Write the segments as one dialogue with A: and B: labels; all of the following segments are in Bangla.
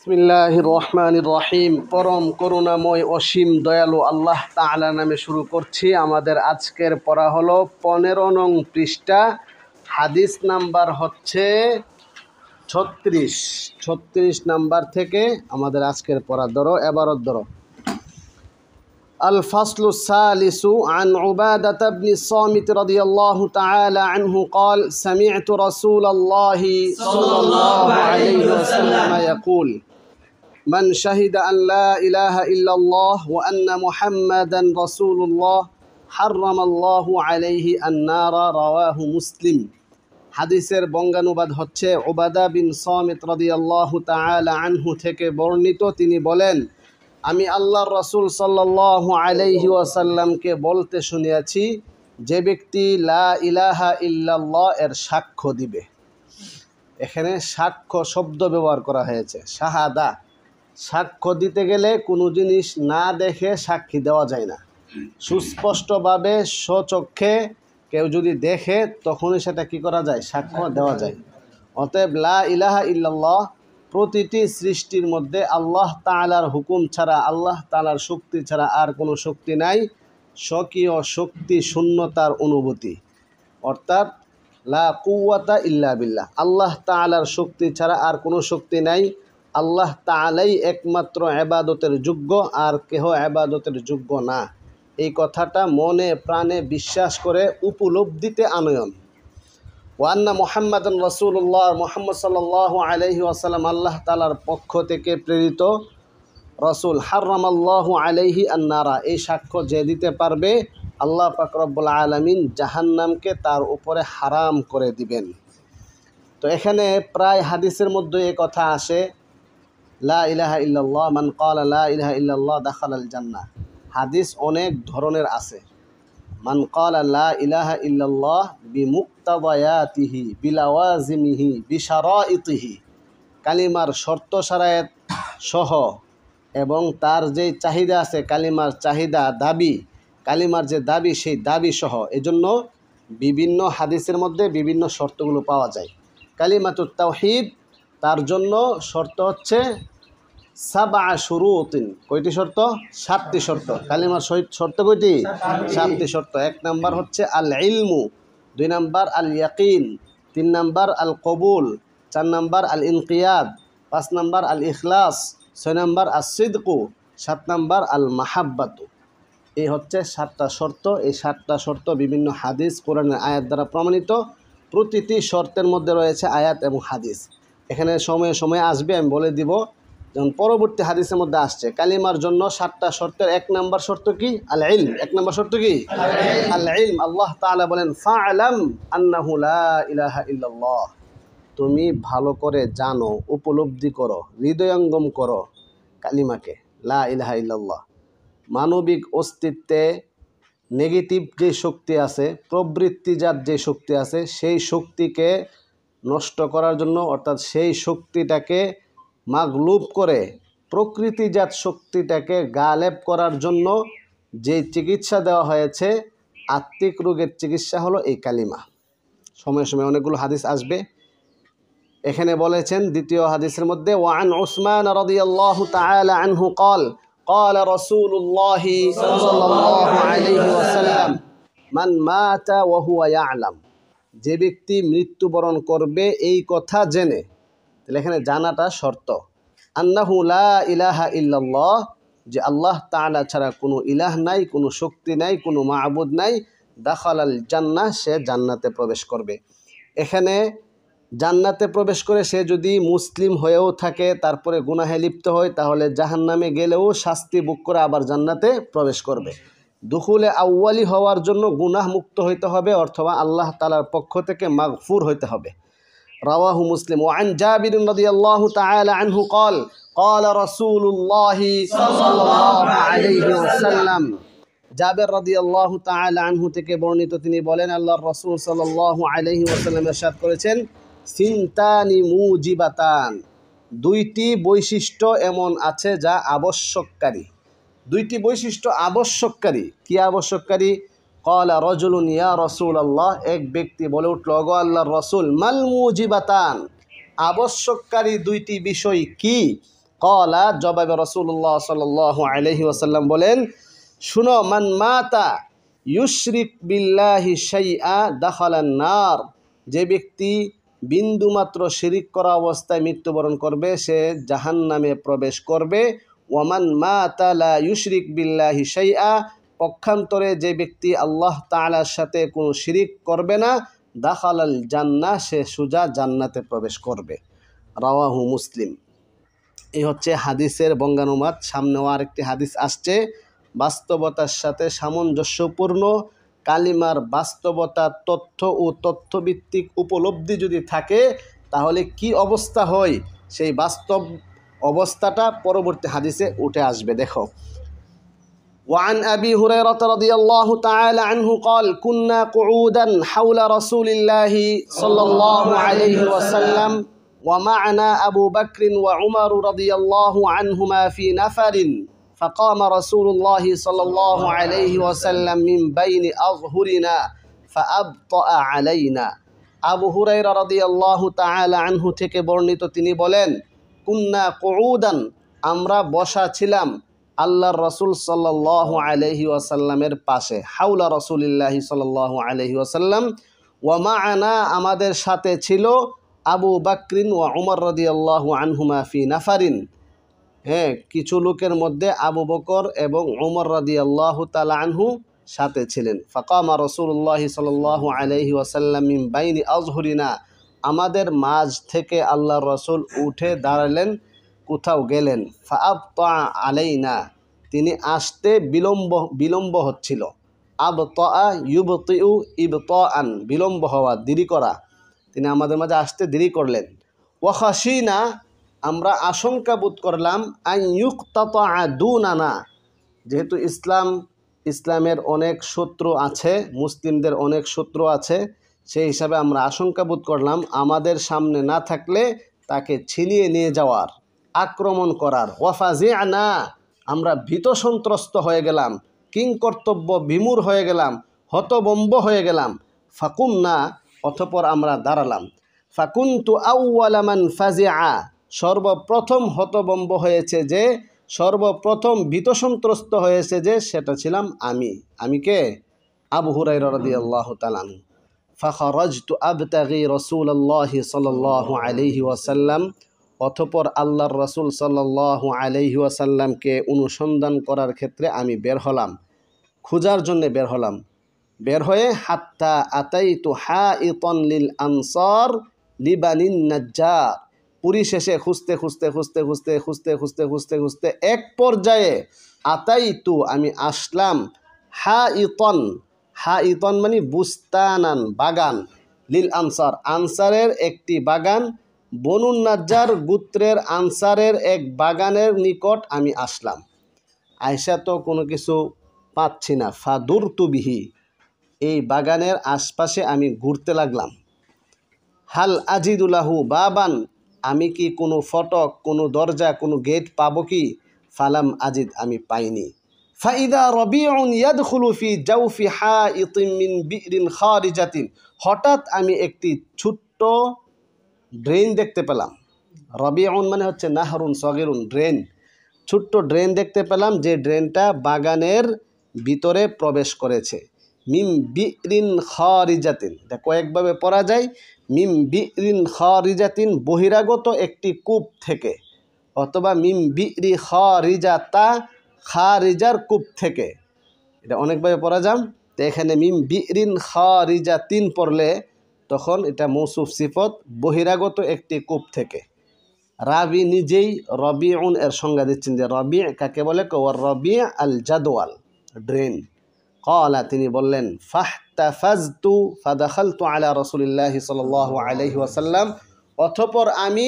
A: বিসমিল্লাহির রহমানির রহিম। পরম করুণাময় অসীম দয়ালু আল্লাহ তাআলা নামে শুরু করছি। আমাদের আজকের পড়া হলো 15 নং পৃষ্ঠা, হাদিস নাম্বার হচ্ছে 36 নাম্বার থেকে আমাদের আজকের পড়া। ধরো এবারত ধরো। الفصل الثالث عن عبادة بن الصامت رضي الله تعالى عنه قال سمعت رسول الله صلى الله عليه وسلم يقول من شهد أن لا إله إلا الله وأن محمدا رسول الله حرم الله عليه النار رواه مسلم। হাদিসের বঙ্গানুবাদ হচ্ছে উবাদা বিন সামিত রাদিয়াল্লাহু তাআলা আনহু থেকে বর্ণিত। তিনি বলেন, আমি আল্লাহর রাসূল সাল্লাল্লাহু আলাইহি ওয়াসাল্লামকে বলতে শুনিয়াছি, যে ব্যক্তি লা ইলাহা ইল্লাল্লাহ এর সাক্ষ্য দিবে। এখানে সাক্ষ্য শব্দ ব্যবহার করা হয়েছে, শাহাদা। সাক্ষ্য দিতে গেলে কোনো জিনিস না দেখে সাক্ষী দেওয়া যায় না। সুস্পষ্টভাবে স্বচক্ষে কেউ যদি দেখে তখনই সেটা কি করা যায়, সাক্ষ্য দেওয়া যায়। অতএব লা ইলাহা ইল্লাল্লাহ প্রতিটি সৃষ্টির মধ্যে আল্লাহ তাআলার হুকুম ছাড়া, আল্লাহ তাআলার শক্তি ছাড়া আর কোনো শক্তি নাই। স্বকীয় শক্তি শূন্যতার অনুভূতি, অর্থাৎ লা কুওয়াতা ইল্লা বিল্লাহ। আল্লাহ তাআলার শক্তি ছাড়া আর কোনো শক্তি নাই। আল্লাহ তাআলাই একমাত্র ইবাদতের যোগ্য, আর কেহ ইবাদতের যোগ্য না। এই কথাটা মনে প্রাণে বিশ্বাস করে উপলব্ধিতে আনয়ন। ওয়ান্না মুহাম্মাদান রাসূলুল্লাহ, মুহাম্মদ সাল্লাল্লাহু আলাইহি ওয়াসাল্লাম আল্লাহ তাআলার পক্ষ থেকে প্রেরিত রাসূল। হারামাল্লাহু আলাইহি আন-নারা, এই সাক্ষ্য যে দিতে পারবে আল্লাহ পাক রব্বুল আলামিন জাহান্নামকে তার উপরে হারাম করে দিবেন। তো এখানে প্রায় হাদিসের মধ্যে এই কথা আসে, লা ইলাহা ইল্লাল্লাহ, মান ক্বালা লা ইলাহা ইল্লাল্লাহ দাখালাল জান্নাহ। হাদিস অনেক ধরনের আছে। মান ক্বালা লা ইলাহা ইল্লাল্লাহ বিমুক্তাদায়াতিহি বিলাওয়াজিমিহি বিশারাইতিহি, কালিমার শর্ত শারায়েত সহ এবং তার যে চাহিদা আছে, কালিমার চাহিদা দাবি, কালিমার যে দাবি সেই দাবি সহ। এজন্য বিভিন্ন হাদিসের মধ্যে বিভিন্ন শর্তগুলো পাওয়া যায়। কালিমাতুত তাওহীদ, তার জন্য শর্ত হচ্ছে সাবআ শুরুতিন। কয়টি শর্ত? 7টি শর্ত। কালিমার শর্ত কয়টি? 7টি শর্ত। 1 নাম্বার হচ্ছে আল ইলমু, 2 নাম্বার আল ইয়াকিন, 3 নাম্বার আল কবুল, 4 নাম্বার আল ইনকিয়াদ, 5 নাম্বার আল ইখলাস, 6 নাম্বার আস সিদকু, 7 নাম্বার আল মাহাব্বাতু। এই হচ্ছে 7টা শর্ত। এই 7টা শর্ত বিভিন্ন হাদিস কোরআনের আয়াত দ্বারা প্রমাণিত। প্রতিটি শর্তের মধ্যে রয়েছে আয়াত এবং হাদিস। এখানে সময়ে সময়ে আসবে, আমি বলে দিব। যেমন পরবর্তী হাদিসের মধ্যে আসছে কালিমার জন্য 7টা শর্তের 1 নাম্বার শর্ত কি? আল ইলম। 1 নাম্বার শর্ত কি? আল ইলম। আল্লাহ তাআলা বলেন, ফা'লাম আন্নাহু লা ইলাহা ইল্লাল্লাহ, তুমি ভালো করে জানো, উপলব্ধি করো, হৃদয়ঙ্গম করো কালিমাকে, লা ইলাহা ইল্লাল্লাহ। মানবিক অস্তিত্বে নেগেটিভ যে শক্তি আছে, প্রবৃত্তিজাত যে শক্তি আছে, সেই শক্তিকে নষ্ট করার জন্য, অর্থাৎ সেই শক্তিটাকে মাগলুব করে প্রকৃতিজাত শক্তিটাকে গালেব করার জন্য যে চিকিৎসা দেওয়া হয়েছে, আত্মিক রোগের চিকিৎসা হলো এই কালিমা। সময়ে সময়ে অনেকগুলো হাদিস আসবে। এখানে বলেছেন দ্বিতীয় হাদিসের মধ্যে, ওয়ান উসমান রাদিয়াল্লাহু তাআলা আনহু قال قال رسول الله صلى الله عليه وسلم من مات وهو يعلم, যে ব্যক্তি মৃত্যুবরণ করবে এই কথা জেনে, তাহলে এখানে জানাটা শর্ত। আন্নাহু লা ইলাহা ইল্লাল্লাহ, যে আল্লাহ তাআলা ছাড়া কোনো ইলাহ নাই, কোনো শক্তি নাই, কোনো মাবুদ নাই, দাখালাল জান্নাহ, সে জান্নাতে প্রবেশ করবে। এখানে জান্নাতে প্রবেশ করে সে যদি মুসলিম হয়েও থাকে, তারপরে গুনাহে লিপ্ত হয়, তাহলে জাহান্নামে গেলেও শাস্তি ভোগ করে আবার জান্নাতে প্রবেশ করবে। দুখুলে আউয়ালি হওয়ার জন্য গুনাহ মুক্ত হইতে হবে, অথবা আল্লাহ তাআলার পক্ষ থেকে মাগফুর হইতে হবে। রাওয়াহু মুসলিম। ওয়ান জাবির রাদিয়াল্লাহু তাআলা আনহু قال قال رسول الله সাল্লাল্লাহু আলাইহি ওয়াসাল্লাম, জাবের রাদিয়াল্লাহু তাআলা আনহু থেকে বর্ণিত, তিনি বলেন, আল্লাহর রাসূল সাল্লাল্লাহু আলাইহি ওয়াসাল্লাম ইরশাদ করেছেন, সিনতানি মুজিবাতান, 2টি বৈশিষ্ট্য এমন আছে যা আবশ্যককারী। 2টি বৈশিষ্ট্য আবশ্যককারী। কি আবশ্যককারী? ক্বালা রাজুলুন ইয়া রাসূলাল্লাহ, এক ব্যক্তি বলে উঠল, গো আল্লাহর রাসূল, মাল মুজিবাতান, আবশ্যককারী 2টি বিষয় কি? ক্বালা, জবাবে রাসূলুল্লাহ সাল্লাল্লাহু আলাইহি ওয়াসাল্লাম বলেন, শুনো, মান মাতা ইউশরিক বিল্লাহি শাইআ দাখালান নার, যে ব্যক্তি বিন্দুমাত্র শিরিক করা অবস্থায় মৃত্যুবরণ করবে সে জাহান্নামে প্রবেশ করবে। ওয়ামান মাতা লা ইউশরিক বিল্লাহি শাইআ, পক্ষান্তরে যে ব্যক্তি আল্লাহ তাআলার সাথে কোনো শিরিক করবে না, দাখালাল জান্নাহ, সে সোজা জান্নাতে প্রবেশ করবে। রাওয়াহু মুসলিম। এই হচ্ছে হাদিসের বঙ্গানুবাদ। সামনেও আরেকটি হাদিস আসছে, বাস্তবতার সাথে সামঞ্জস্যপূর্ণ। কালিমার বাস্তবতা, তথ্য ও তথ্যভিত্তিক উপলব্ধি যদি থাকে তাহলে কি অবস্থা হয়, সেই বাস্তব অবস্থাটা পরবর্তী হাদিসে উঠে আসবে। দেখো, وعن أبي هريرة رضي الله تعالى عنه قال كنا قعودا حول رسول الله صلى الله عليه وسلم ومعنا أبو بكر وعمر رضي الله عنهما في نفر فقام رسول الله صلى الله عليه وسلم من بين أظهرنا فأبطأ علينا। আবু হুরায়রা রাদিয়াল্লাহু তাআলা আনহু থেকে বর্ণিত, তিনি বলেন, কুন্না কুউদান, আমরা বসা ছিলাম আল্লাহর রাসূল সাল্লাল্লাহু আলাইহি ওয়াসাল্লামের পাশে, হাওলা রাসূলিল্লাহি সাল্লাল্লাহু আলাইহি ওয়াসাল্লাম, ওয়া মা'ানা, আমাদের সাথে ছিল আবু বকরিন ওয়া উমর রাদিয়াল্লাহু আনহুমা ফি নাফারিন, কিছু লোকের মধ্যে আবু বকর এবং উমর রাদিয়াল্লাহু তাআলা আনহু সাথে ছিলেন। ফাকামা রাসূলুল্লাহি সাল্লাল্লাহু আলাইহি ওয়াসাল্লাম মিন বাইনি আযহুরিনা, আমাদের মাঝ থেকে আল্লাহর রাসূল উঠে দাঁড়ালেন, কোথাও গেলেন। ফাআবতা আলাইনা, তিনি আসতে বিলম্ব হচ্ছিল। আবতা ইউবতিউ ইবতাআন, বিলম্ব হওয়া, দেরি করা, তিনি আমাদের মাঝে আসতে দেরি করলেন। ওয়া খাশিনা, আমরা আশঙ্কা বোধ করলাম, আন ইউকতাতা দুনানা, যেহেতু ইসলামের অনেক শত্রু আছে, মুসলিমদের অনেক শত্রু আছে, সেই হিসাবে আমরা আশঙ্কা বোধ করলাম আমাদের সামনে না থাকলে তাকে ছিনিয়ে নিয়ে যাওয়ার, আক্রমণ করার। ওয়াফাজিআনা, আমরা ভীত সন্ত্রস্ত হয়ে গেলাম, কিংকর্তব্য বিমূঢ় হয়ে গেলাম, হতবম্ব হয়ে গেলাম। ফাকুমনা, অতঃপর আমরা দাঁড়ালাম। ফাকুনতু আউওয়ালা মান ফাজিআ, সর্বপ্রথম হতবম্ব হয়েছে যে, সর্বপ্রথম ভীতসন্ত্রস্ত হয়েছে যে, সেটা ছিলাম আমি। আমি কে? আবু হুরায়রা রাদিয়াল্লাহু তাআলা আনহু। ফাখারাজতু আবতাগি রাসূলুল্লাহি সাল্লাল্লাহু আলাইহি ওয়াসাল্লাম, অতঃপর আল্লাহর রাসূল সাল্লাল্লাহু আলাইহি ওয়াসাল্লামকে অনুসন্ধান করার ক্ষেত্রে আমি বের হলাম, খোঁজার জন্য বের হলাম। বের হয়ে হাত্তা আতাইতু হাইতান লিল আনসার লিবানিন নাজ্জার, পরিশেষে খুঁজতে খুঁজতে খুঁজতে খুঁজতে খুঁজতে খুঁজতে খুঁজতে খুঁজতে এক পর্যায়ে আতাইতু, আমি আসলাম, হাইতন মানে বুস্তানান, বাগান, লিল আনসার, আনসারের একটি বাগান, বনুন নাজ্জার গোত্রের আনসারের এক বাগানের নিকট আমি আসলাম। আয়সা তো কোনো কিছু পাচ্ছি না। ফাদুরতু বিহি, এই বাগানের আশপাশে আমি ঘুরতে লাগলাম। হাল আজিদুলাহু বাবান, আমি কি কোনো ফটক, কোনো দরজা, কোনো গেট পাবো কি? ফালাম আজিদ, আমি পাইনি। ফাইদা রবিউন ইয়াদখুলু ফি জাওফি হাইতিন মিন বিরিন খারিজাতিন, হঠাৎ আমি একটি ছোট্ট ড্রেন দেখতে পেলাম। রবিউন মানে হচ্ছে নাহরুন সগিরুন, ড্রেন, ছোট্ট ড্রেন দেখতে পেলাম, যে ড্রেনটা বাগানের ভিতরে প্রবেশ করেছে। মিম বিরিন খারিজাতিন, এটা কয়েকভাবে পড়া যায়। মিম বিরিন খারিজাতিন, বহিরাগত একটি কূপ থেকে, অথবা মিম বিরি খারিজাতা, খারিজার কূপ থেকে, এটা অনেকভাবে পড়া যান। তো এখানে মিম বিরিন খারিজাতিন পড়লে তখন এটা মৌসুফ সিফত, বহিরাগত একটি কূপ থেকে। রাবি নিজেই রবিউন এর সংজ্ঞা দিচ্ছেন যে রবি কাকে বলে, ওয়ার রবি আল জাদওয়াল, ড্রেন। ক্বালা, তিনি বললেন, ফাহতাফাজতু ফাদাখালতু আলা রাসূলিল্লাহি সাল্লাল্লাহু আলাইহি ওয়াসাল্লাম, অতঃপর আমি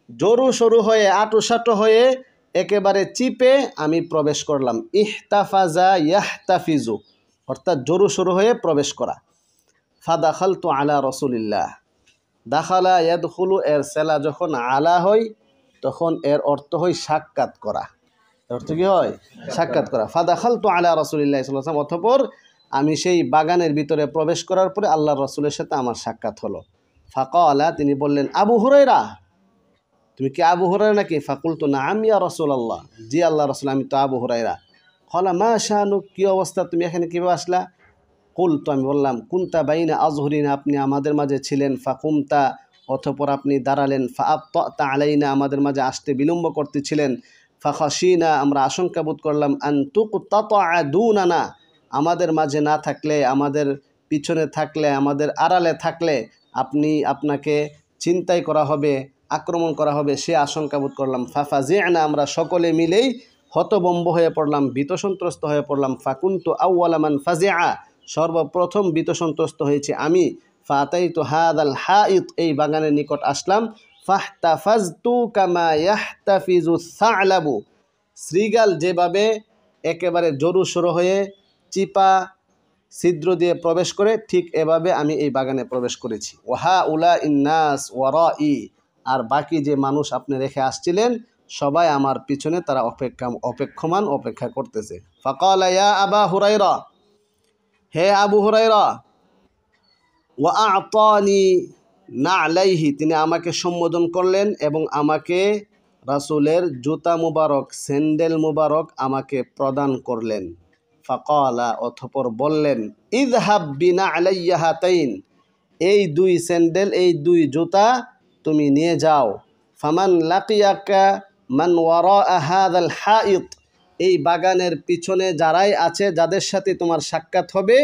A: জোরু সরু হয়ে, আটুসাটু হয়ে, একেবারে চিপে আমি প্রবেশ করলাম। ইহতাফাজা ইয়াহতাফিজু, অর্থাৎ জোরু সরু হয়ে প্রবেশ করা। ফাদাখালতু আলা রাসূলিল্লাহ, দাখালা ইয়াদখুলু এর সেলা যখন আলা হয় তখন এর অর্থ হয় সাক্ষাৎ করা। অর্থ কি হয়? সাক্ষাৎ করা। ফাদাখালতু আলা রাসূলিল্লাহি সাল্লাল্লাহু আলাইহি ওয়াসাল্লাম, অতঃপর আমি সেই বাগানের ভিতরে প্রবেশ করার পরে আল্লাহর রাসূলের সাথে আমার সাক্ষাৎ হলো। ফাকালা, তিনি বললেন, আবু হুরায়রা, তুমি কি আবু হুরায়রা নাকি? ফাকুলতু নাআম ইয়া রাসূলুল্লাহ, জি আল্লাহ রাসূল, আমি তো আবু হুরায়রা। ক্বালা মা শানুক, কি অবস্থা, তুমি এখানে কিভাবে আসলা? কুলতু, আমি বললাম, কুনতা বাইনা আযহুরিনা, আপনি আমাদের মাঝে ছিলেন, ফাকুমতা, অতঃপর আপনি দাঁড়ালেন, ফাআবতা'তা আলাইনা, আমাদের মাঝে আসতে বিলম্ব করতেছিলেন, ফাখাশিনা, আমরা আশঙ্কা বোধ করলাম, আন তুকতাতা দুনানা, আমাদের মাঝে না থাকলে, আমাদের পিছনে থাকলে, আমাদের আড়ালে থাকলে আপনাকে ছিনতাই করা হবে, আক্রমণ করা হবে, সে আশঙ্কা বোধ করলাম। ফাফাজি'না, আমরা সকলে মিলেই হতভম্ব হয়ে পড়লাম, ভীতসন্ত্রস্ত হয়ে পড়লাম। ফাকুনতু আউওয়ালা মান ফাজিআ, সর্বপ্রথম ভীতসন্ত্রস্ত হয়েছে আমি। ফাতাইতু হাদাল হাইত, এই বাগানের নিকট আসলাম। ফাহতাফাজতু কামা ইয়াহতাফিজু সা'লাবু, শৃগাল যেভাবে একেবারে জড়োসড়ো হয়ে চিপা ছিদ্র দিয়ে প্রবেশ করে, ঠিক এভাবে আমি এই বাগানে প্রবেশ করেছি। ওহা উলা ইন্নাস ওয়ারাই, আর বাকি যে মানুষ আপনি রেখে আসছিলেন সবাই আমার পিছনে, তারা অপেক্ষা করতেছে। ফাকালা ইয়া আবা হুরায়রা, হে আবু হুরায়রা, ওয়া আ'তানি না'লাইহি, তিনি আমাকে সম্বোধন করলেন এবং আমাকে রাসূলের জুতা মুবারক, স্যান্ডেল মুবারক আমাকে প্রদান করলেন। ফাকালা, অতঃপর বললেন, ইযহাব বিনা'লাইয়া হাতাইন, এই দুই স্যান্ডেল, এই দুই জুতা তুমি নিয়ে যাও। ফামান লাকিয়াকা মান ওয়ারা'a হাযাল হাইত, এই বাগানের পিছনে যারাই আছে, যাদের সাথে তোমার সাক্ষাৎ হবে,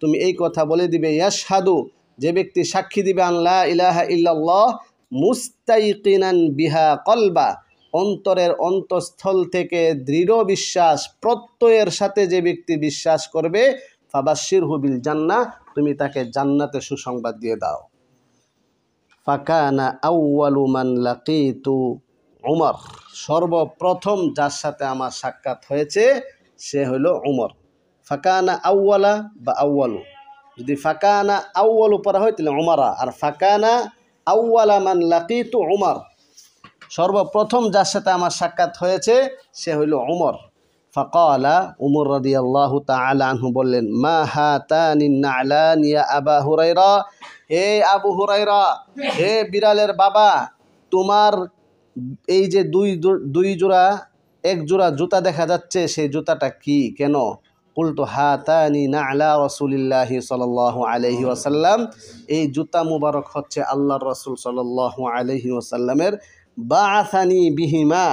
A: তুমি এই কথা বলে দিবে, ইয়াশহাদু, যে ব্যক্তি সাক্ষী দিবে, আন লা ইলাহা ইল্লাল্লাহ, মুস্তাইকিনান বিহা কলবা, অন্তরের অন্তঃস্থল থেকে দৃঢ় বিশ্বাস, প্রত্যয়ের সাথে যে ব্যক্তি বিশ্বাস করবে, ফাবাশশিরহু বিল জান্নাহ, তুমি তাকে জান্নাতে সুসংবাদ দিয়ে দাও। ফাকানা আউওয়ালু মান লাকিতু উমর, সর্বপ্রথম যার সাথে আমার সাক্ষাৎ হয়েছে সে হলো উমর। ফাকানা আউওয়ালা বা আউওয়ালু, যদি ফাকানা আউওয়ালু পড়া হয় তাহলে উমারা, আর ফাকানা আউওয়ালা মান লাকিতু উমর, সর্বপ্রথম যার সাথে আমার সাক্ষাৎ হয়েছে সে হইল উমর। ফাকালা, উমর রাদিয়াল্লাহু তাআলা আনহু বললেন, মা হাতানিন না'লান ইয়া আবা হুরায়রা, হে আবু হুরায়রা, হে বিড়ালের বাবা, তোমার এই যে দুই জোড়া, এক জোড়া জুতা দেখা যাচ্ছে, সেই জুতাটা কি, কেন? কুলতু হাতানি না'লা রাসূলিল্লাহি সাল্লাল্লাহু আলাইহি ওয়াসাল্লাম, এই জুতা মুবারক হচ্ছে আল্লাহর রাসূল সাল্লাল্লাহু আলাইহি ওয়াসাল্লামের, বাআসানি বিহিমা,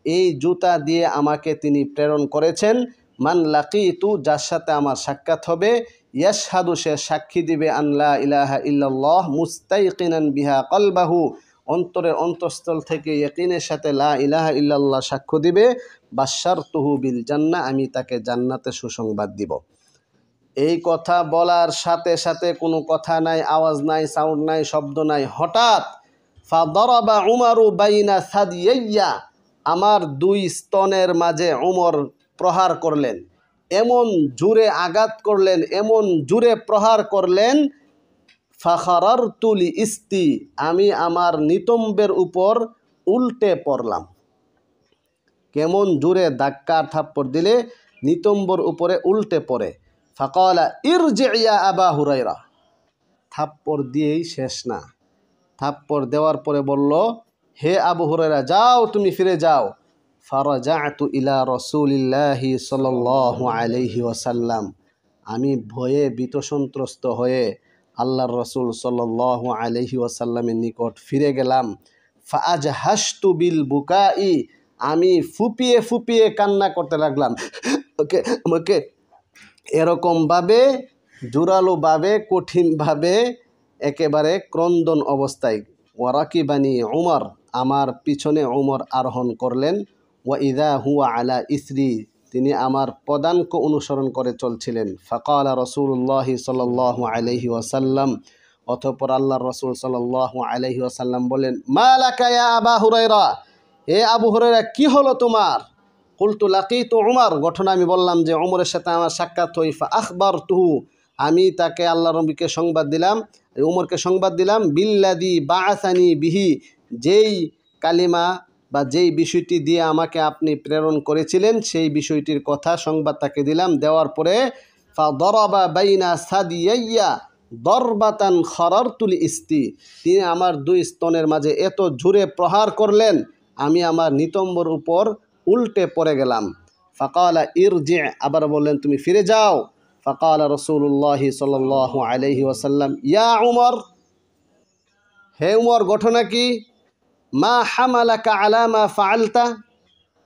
A: এই জুতা দিয়ে আমাকে তিনি প্রেরণ করেছেন, মান লাকিতু, যার সাথে আমার সাক্ষাৎ হবে, ইয়াশহাদু, সে সাক্ষী দিবে, আন লা ইলাহা ইল্লাল্লাহ, মুস্তাইকিনান বিহা কলবাহু, অন্তরের অন্তঃস্থল থেকে ইয়াকিনের সাথে লা ইলাহা ইল্লাল্লাহ সাক্ষ্য দিবে, বাশশারতুহু বিল জান্নাহ, আমি তাকে জান্নাতে সুসংবাদ দিব। এই কথা বলার সাথে সাথে কোনো কথা নাই, আওয়াজ নাই, সাউন্ড নাই, শব্দ নাই, হঠাৎ ফাদারাবা উমারু বাইনা সাদিয়াইয়া, আমার দুই স্তনের মাঝে উমর প্রহার করলেন, এমন জোরে আঘাত করলেন, এমন জোরে প্রহার করলেন, ফাখারারতু লিইস্তি, আমি আমার নিতম্বের উপর উল্টে পড়লাম। কেমন জোরে ধাক্কা থাপ্পড় দিলে নিতম্বর উপরে উল্টে পড়ে। ফাকালা ইরজি ইয়া আবা হুরায়রা, থাপ্পড় দিয়েই শেষ না, থাপ্পড় দেওয়ার পরে বলল, হে আবু হুরায়রা, যাও, তুমি ফিরে যাও। ফারাজাতু ইলা রাসূলিল্লাহি সাল্লাল্লাহু আলাইহি ওয়াসাল্লাম, আমি ভয়ে ভীতসন্ত্রস্ত হয়ে আল্লাহর রাসূল সাল্লাল্লাহু আলাইহি ওয়াসাল্লামের নিকট ফিরে গেলাম। ফাআজহাশতু বিল বুকাই, আমি ফুপিয়ে ফুপিয়ে কান্না করতে লাগলাম। আমাকে এরকমভাবে জোরালোভাবে, কঠিনভাবে, একেবারে ক্রন্দন অবস্থায়, ওয়ারাকিবানি উমর, আমার পিছনে উমর আরোহণ করলেন, ওয়া ইযা হুয়া আলা ইসরি, তিনি আমার পদাঙ্ক অনুসরণ করে চলছিলেন। ফাকালা রাসূলুল্লাহি সাল্লাল্লাহু আলাইহি ওয়াসাল্লাম, অতঃপর আল্লাহর রাসূল সাল্লাল্লাহু আলাইহি ওয়াসাল্লাম বলেন, মা লাকা ইয়া আবা হুরায়রা, হে আবু হুরায়রা, কি হলো তোমার? কুলতু লাকিতু উমর, ঘটনা আমি বললাম যে উমরের সাথে আমার সাক্ষাৎ হই। ফা আখবারতুহু, আমি তাকে আল্লাহর নবীকে সংবাদ দিলাম, উমরকে সংবাদ দিলাম, বিল্লাযী বাআসানি বিহি, যেই কালিমা বা যেই বিষয়টি দিয়ে আমাকে আপনি প্রেরণ করেছিলেন সেই বিষয়টির কথা সংবাদ তাকে দিলাম। দেওয়ার পরে ফাদারাবা বাইনা সাদিয়াইয়া, দরবাতান খরারতুল ইস্তি, তিনি আমার দুই স্তনের মাঝে এত জোরে প্রহার করলেন আমি আমার নিতম্বর উপর উল্টে পড়ে গেলাম। ফাকালা ইরজি, আবার বললেন তুমি ফিরে যাও। ফাকালা রাসূলুল্লাহ সাল্লাল্লাহু আলাইহি ওয়াসাল্লাম ইয়া উমর, হে উমর ঘটনা কি? মা হামালাকা আলা মা ফাআলতা,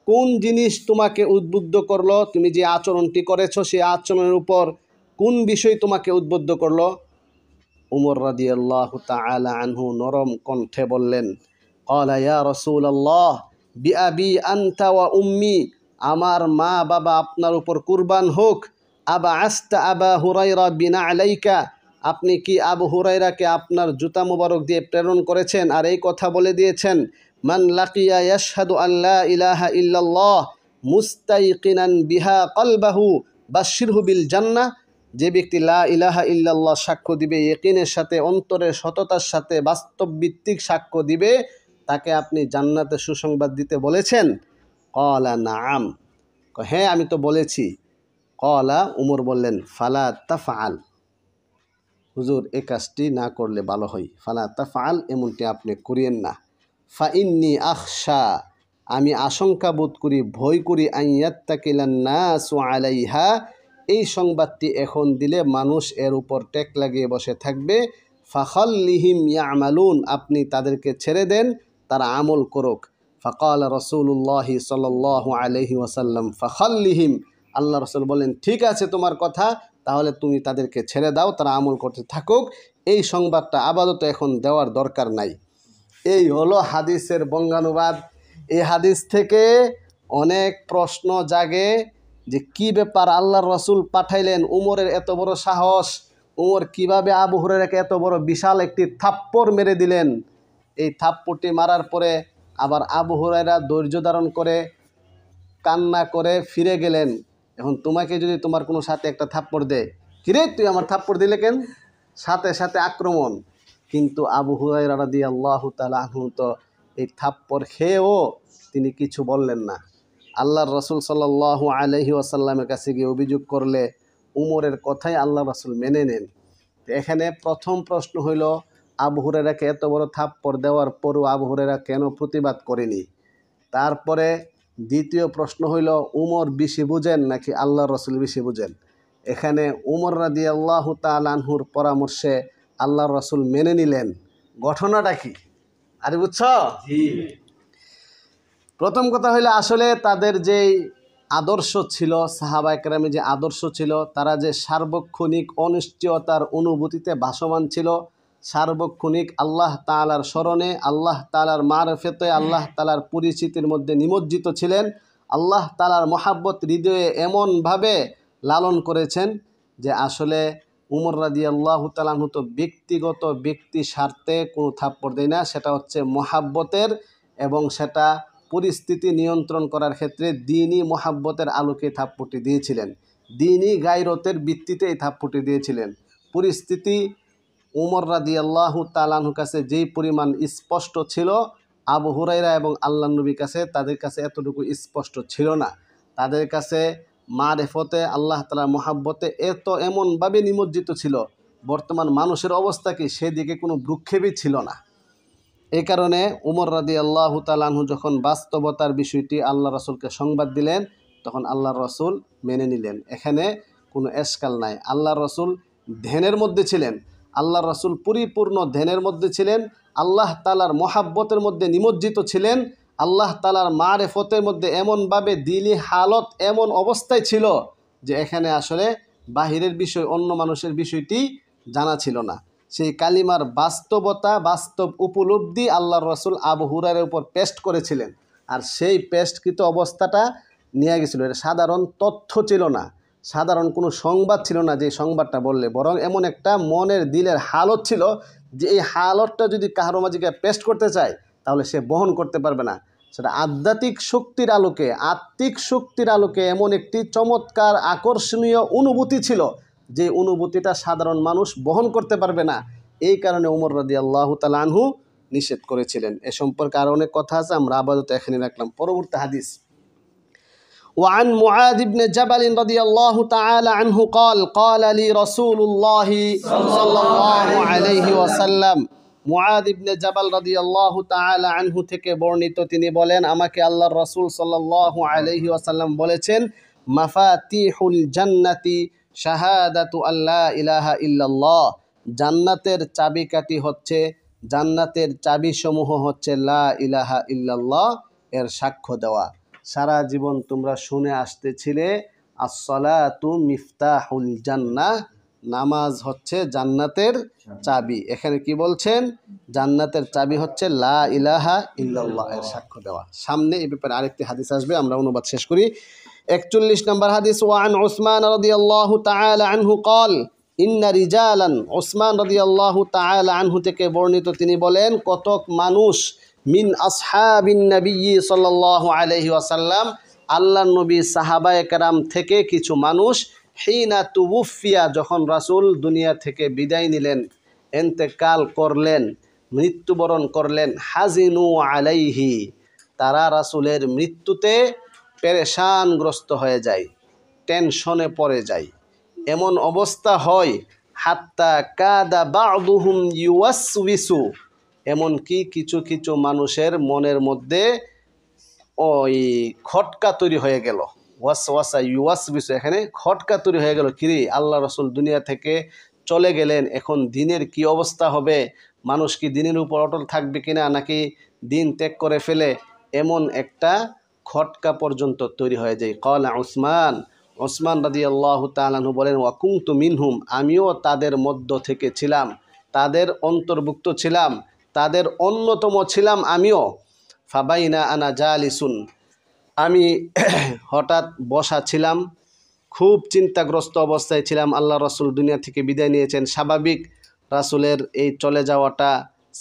A: কোন জিনিস তোমাকে উদ্বুদ্ধ করলো, তুমি যে আচরণটি করেছো সেই আচরণের উপর কোন বিষয় তোমাকে উদ্বুদ্ধ করলো? উমর রাদিয়াল্লাহু তাআলা আনহু নরম কণ্ঠে বললেন, ক্বালা ইয়া রাসূলাল্লাহ বিআবি আনতা ওয়া উম্মি, আমার মা বাবা আপনার উপর কুরবান হোক। আবা আস্তা আবা হুরায়রা বিনাআলাইকা, আপনি কি আবু হুরায়রাকে আপনার জুতা মুবারক দিয়ে প্রেরণ করেছেন আর এই কথা বলে দিয়েছেন, মান লাকিয়া ইয়াশহাদু আল্লা ইলাহা ইল্লাল্লাহ মুস্তাইকিনান বিহা কলবাহু বাশশিরহু বিল জান্নাহ, যে ব্যক্তি লা ইলাহা ইল্লাল্লাহ সাক্ষ্য দিবে, ইয়াকিনের সাথে, অন্তরের সততার সাথে বাস্তবভিত্তিক সাক্ষ্য দিবে, তাকে আপনি জান্নাতে সুসংবাদ দিতে বলেছেন? ক্বালা নাআম, হ্যাঁ আমি তো বলেছি। ক্বালা, উমর বললেন, ফালা তাফআল, হুজুর এই কাজটি না করলে ভালো হয়। ফালা তাফআল, এমনটি আপনি করিয়েন না। ফা ইন্নী আখশা, আমি আশঙ্কা বোধ করি, ভয় করি, আইয়াত্তাকিলান নাসু আলাইহা, এই সংবাদটি এখন দিলে মানুষ এর উপর টেক লাগিয়ে বসে থাকবে। ফাখাল্লিহিম ইয়ামালুন, আপনি তাদেরকে ছেড়ে দেন, তারা আমল করুক। ফাকাল রাসূলুল্লাহি সাল্লাল্লাহু আলাইহি ওয়াসাল্লাম ফাখাল্লিহিম, আল্লাহ রাসূল বলেন ঠিক আছে তোমার কথা, তাহলে তুমি তাদেরকে ছেড়ে দাও, তারা আমল করতে থাকুক, এই সংবাদটা আপাতত এখন দেওয়ার দরকার নাই। এই হলো হাদিসের বঙ্গানুবাদ। এই হাদিস থেকে অনেক প্রশ্ন জাগে যে কি ব্যাপার, আল্লাহর রাসূল পাঠাইলেন, উমরের এত বড় সাহস, উমর কিভাবে আবু হুরায়রাকে এত বড় বিশাল একটি থাপ্পড় মেরে দিলেন। এই থাপ্পড়টি মারার পরে আবার আবু হুরায়রা ধৈর্য ধারণ করে কান্না করে ফিরে গেলেন। এখন তোমাকে যদি তোমার কোনো সাথে একটা থাপ্পড় দেয়, কিরে তুই আমার থাপ্পড় দিলে কেন, সাথে সাথে আক্রমণ। কিন্তু আবু হুরায়রা রাদিয়াল্লাহু তাআলা আনহু তো এই থাপ্পড় খেয়েও তিনি কিছু বললেন না। আল্লাহর রাসূল সাল্লাল্লাহু আলাইহি ওয়াসাল্লামের কাছে গিয়ে অভিযোগ করলে উমরের কথাই আল্লাহর রাসূল মেনে নেন। এখানে প্রথম প্রশ্ন হইল, আবু হুরায়রাকে এত বড় থাপ্পড় দেওয়ার পরও আবু হুরায়রা কেন প্রতিবাদ করেনি? তারপরে দ্বিতীয় প্রশ্ন হইল, উমর বেশি বুঝেন নাকি আল্লাহর রাসূল বেশি বুঝেন? এখানে উমর রাদিয়াল্লাহু তাআলা আনহুর পরামর্শে আল্লাহর রাসূল মেনে নিলেন। ঘটনাটা কি আরে বুঝছ? প্রথম কথা হইলো, আসলে তাদের যেই আদর্শ ছিল, সাহাবায়ে কেরামের যে আদর্শ ছিল, তারা যে সার্বক্ষণিক অনিশ্চয়তার অনুভূতিতে ভাসমান ছিল, সার্বক্ষণিক আল্লাহ তাআলার স্মরণে, আল্লাহ তাআলার মারফতে, আল্লাহ তাআলার পরিচিতির মধ্যে নিমজ্জিত ছিলেন, আল্লাহ তাআলার মহাব্বত হৃদয়ে এমনভাবে লালন করেছেন যে আসলে উমর রাদিয়াল্লাহু তাআলা আনহু তো ব্যক্তিগত ব্যক্তি স্বার্থে কোনো থাপ্পড় দেয় না, সেটা হচ্ছে মহাব্বতের, এবং সেটা পরিস্থিতি নিয়ন্ত্রণ করার ক্ষেত্রে দ্বীনি মহাব্বতের আলোকে থাপ্পড়টি দিয়েছিলেন, দ্বীনি গায়রতের ভিত্তিতে এই থাপ্পড়টি দিয়েছিলেন। পরিস্থিতি উমর রাদিয়াল্লাহু তাআলা আনহুর কাছে যেই পরিমাণ স্পষ্ট ছিল, আবু হুরায়রা এবং আল্লাহর নবীর কাছে, তাদের কাছে এতটুকু স্পষ্ট ছিল না। তাদের কাছে মারেফতে, আল্লাহ তাআলার মহাব্বতে এমনভাবে নিমজ্জিত ছিল, বর্তমান মানুষের অবস্থা কি সেদিকে কোনো ভ্রুক্ষেপই ছিল না। এই কারণে উমর রাদিয়াল্লাহু তাআলা আনহু যখন বাস্তবতার বিষয়টি আল্লাহ রাসূলকে সংবাদ দিলেন, তখন আল্লাহর রাসূল মেনে নিলেন। এখানে কোনো এশকাল নাই। আল্লাহর রাসূল ধ্যানের মধ্যে ছিলেন, আল্লাহর রাসূল পরিপূর্ণ ধ্যানের মধ্যে ছিলেন, আল্লাহ তাআলার মহাব্বতের মধ্যে নিমজ্জিত ছিলেন, আল্লাহ তাআলার মারেফতের মধ্যে এমনভাবে দিলি হালত এমন অবস্থায় ছিল যে এখানে আসলে বাহিরের বিষয়, অন্য মানুষের বিষয়টি জানা ছিল না। সেই কালিমার বাস্তবতা, বাস্তব উপলব্ধি আল্লাহর রাসূল আবু হুরায়রার উপর পেস্ট করেছিলেন, আর সেই পেস্টকৃত অবস্থাটা নিয়ে গেছিল। এটা সাধারণ তথ্য ছিল না, সাধারণ কোনো সংবাদ ছিল না যে সংবাদটা বললে, বরং এমন একটা মনের দিলের হালত ছিল যে এই হালতটা যদি কারো মাঝে পেস্ট করতে চায় তাহলে সে বহন করতে পারবে না। সেটা আধ্যাত্মিক শক্তির আলোকে, আত্মিক শক্তির আলোকে এমন একটি চমৎকার আকর্ষণীয় অনুভূতি ছিল যে অনুভূতিটা সাধারণ মানুষ বহন করতে পারবে না। এই কারণে উমর রাদিয়াল্লাহু তাআলা আনহু নিষেধ করেছিলেন। এ সম্পর্কে আরও অনেক কথা আছে, আমরা আপাতত এখানে রাখলাম। পরবর্তী হাদিস, وعن معاذ بن جبل رضي الله تعالى عنه قال لي رسول الله صلى الله عليه وسلم মুআদ ইবনে জাবাল রাদিয়াল্লাহু তাআলা আনহু থেকে বর্ণিত, তিনি বলেন আমাকে আল্লাহর রাসূল সাল্লাল্লাহু আলাইহি ওয়াসাল্লাম বলেছেন, মাফাতিহুল জান্নাতি শাহাদাতু আল্লা ইলাহা ইল্লাল্লাহ, জান্নাতের চাবিকাঠি হচ্ছে, জান্নাতের চাবিসমূহ হচ্ছে লা ইলাহা ইল্লাল্লাহ এর সাক্ষ্য দেওয়া। সারা জীবন তোমরা শুনে আসতেছিলে আসসালাতু মিফতাহুল জান্নাহ, নামাজ হচ্ছে জান্নাতের চাবি। এখানে কি বলছেন? জান্নাতের চাবি হচ্ছে লা ইলাহা ইল্লাল্লাহ এর সাক্ষ্য দেওয়া। সামনে এই ব্যাপারে আরেকটি হাদিস আসবে, আমরা অনুবাদ শেষ করি। 41 নম্বর হাদিস, ওয়ান উসমান রাদিয়াল্লাহু তাআলা আনহু قال ইন্না রিজালান, উসমান রাদিয়াল্লাহু তাআলা আনহু থেকে বর্ণিত, তিনি বলেন কতক মানুষ মিন আসহাবিন নবী সাল্লাল্লাহু আলাইহি ওয়াসাল্লাম, আল্লাহর নবী সাহাবায়ে কেরাম থেকে কিছু মানুষ, হিনা তুওফিয়া, যখন রাসূল দুনিয়া থেকে বিদায় নিলেন, ইন্তেকাল করলেন, মৃত্যুবরণ করলেন, হাজিনু আলাইহি, তারা রাসূলের মৃত্যুতে পেরেশানগ্রস্ত হয়ে যায়, টেনশনে পড়ে যায়, এমন অবস্থা হয় হাত্তা কাদা বা'দুহুম ইউওয়াসউইসু, এমনকি কিছু কিছু মানুষের মনের মধ্যে ওই খটকা তৈরি হয়ে গেল। ওয়াসওয়াসা ইউওয়াসউইসু, এখানে খটকা তৈরি হয়ে গেল, কিরে আল্লাহ রাসূল দুনিয়া থেকে চলে গেলেন, এখন দিনের কি অবস্থা হবে, মানুষ কি দিনের উপর অটল থাকবে কিনা, নাকি দিন ত্যাগ করে ফেলে, এমন একটা খটকা পর্যন্ত তৈরি হয়ে যায়। ক্বালা উসমান রাদিয়াল্লাহু তাআলা আনহু বলেন, ওয়া কুনতু মিনহুম, আমিও তাদের মধ্য থেকে ছিলাম, তাদের অন্তর্ভুক্ত ছিলাম, তাদের অন্যতম ছিলাম আমিও। ফাবাইনা আনা জালিসুন, আমি হঠাৎ বসা ছিলাম, খুব চিন্তাগ্রস্ত অবস্থায় ছিলাম, আল্লাহ রাসূল দুনিয়া থেকে বিদায় নিয়েছেন। স্বাভাবিক রাসূলের এই চলে যাওয়াটা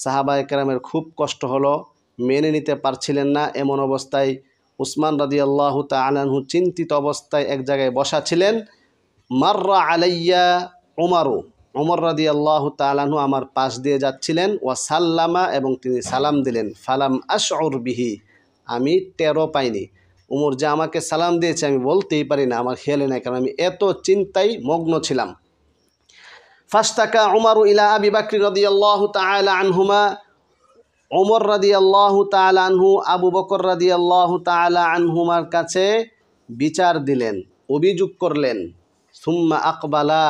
A: সাহাবায়ে কেরামের খুব কষ্ট হলো, মেনে নিতে পারছিলেন না। এমন অবস্থায় উসমান রাদিয়াল্লাহু তাআলা আনহু চিন্তিত অবস্থায় এক জায়গায় বসা ছিলেন। মাররা আলাইয়া উমর রাদিয়াল্লাহু তাআলা আনহু আমার পাশ দিয়ে যাচ্ছিলেন, ওয়া সাল্লামা, এবং তিনি সালাম দিলেন। ফালাম আশউর বিহি, আমি টেরও পাইনি। উমর যে আমাকে সালাম দিয়েছে আমি বলতেই পারি না, আমার খেয়ালে নাই, কারণ আমি এত চিন্তায় মগ্ন ছিলাম। ফাস্তাকা উমরু ইলা আবি বকর রাদিয়াল্লাহু তাআলা আনহুমা, ওমর রাদিয়াল্লাহু তাআলা আনহু আবু বকর রাদিয়াল্লাহু তাআলা আনহুমার কাছে বিচার দিলেন, অভিযোগ করলেন। সুম্মা আকবালা,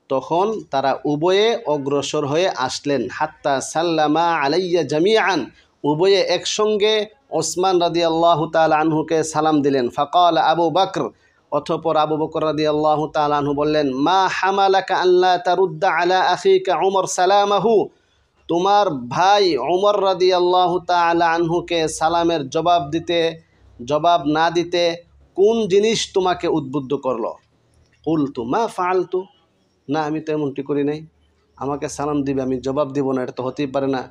A: তখন তারা উভয়ে অগ্রসর হয়ে আসলেন। হাত্তা সাল্লামা আলাইয়া জামিআন, উভয়ে একসঙ্গে ওসমান রাদিয়াল্লাহু তাআলা আনহুকে সালাম দিলেন। ফাকাল আবু বকর, অতঃপর আবু বকর রাদিয়াল্লাহু তাআলা আনহু বললেন, মা হামালাকা আল্লা তারুদ্দা আলা আখিকা উমর সালামাহু, তোমার ভাই উমর রাদিয়াল্লাহু তাআলা আনহুকে সালামের জবাব না দিতে কোন জিনিস তোমাকে উদ্বুদ্ধ করলো? কুলতু মা ফাআলতু, না আমি তো এমনটি করি নাই, আমাকে সালাম দিবে আমি জবাব দিব না, এটা তো হতেই পারে না,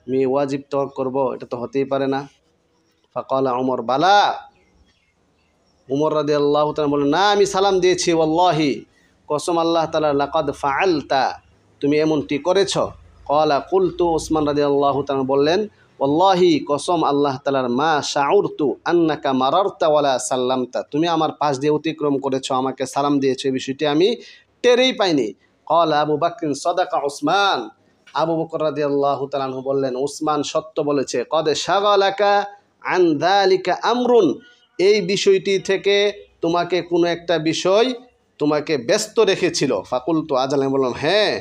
A: আমি ওয়াজিব তওয়াক করব, এটা তো হতেই পারে না। ফাকালা উমর বালা, উমর রাদিয়াল্লাহু তাআলা বলেন, না আমি সালাম দিয়েছি, ওয়াল্লাহি, কসম আল্লাহ তাআলা, লাকাদ ফাআলতা, তুমি এমনটি করেছ। ক্বালা কুলতু, উসমান রাদিয়াল্লাহু তাআলা বললেন, ওয়াল্লাহি, কসম আল্লাহ তাআলার, মা শাউরতু আন্নাকা মারারতা ওয়ালা সাল্লামতা, তুমি আমার পাশ দিয়ে অতিক্রম করেছো, আমাকে সালাম দিয়েছো, এই বিষয়টি আমি টেরই পাইনি। ক্বালা আবু বকর সাদাকা উসমান, আবু বকর রাদিয়াল্লাহু তাআলা আনহু বললেন, উসমান সত্য বলেছে। কদ শাগালাকা আন যালিকা আমরুন, এই বিষয়টি থেকে তোমাকে কোনো একটা বিষয় তোমাকে ব্যস্ত রেখেছিল। ফাকুলতু আজাল, আমি বললাম হ্যাঁ।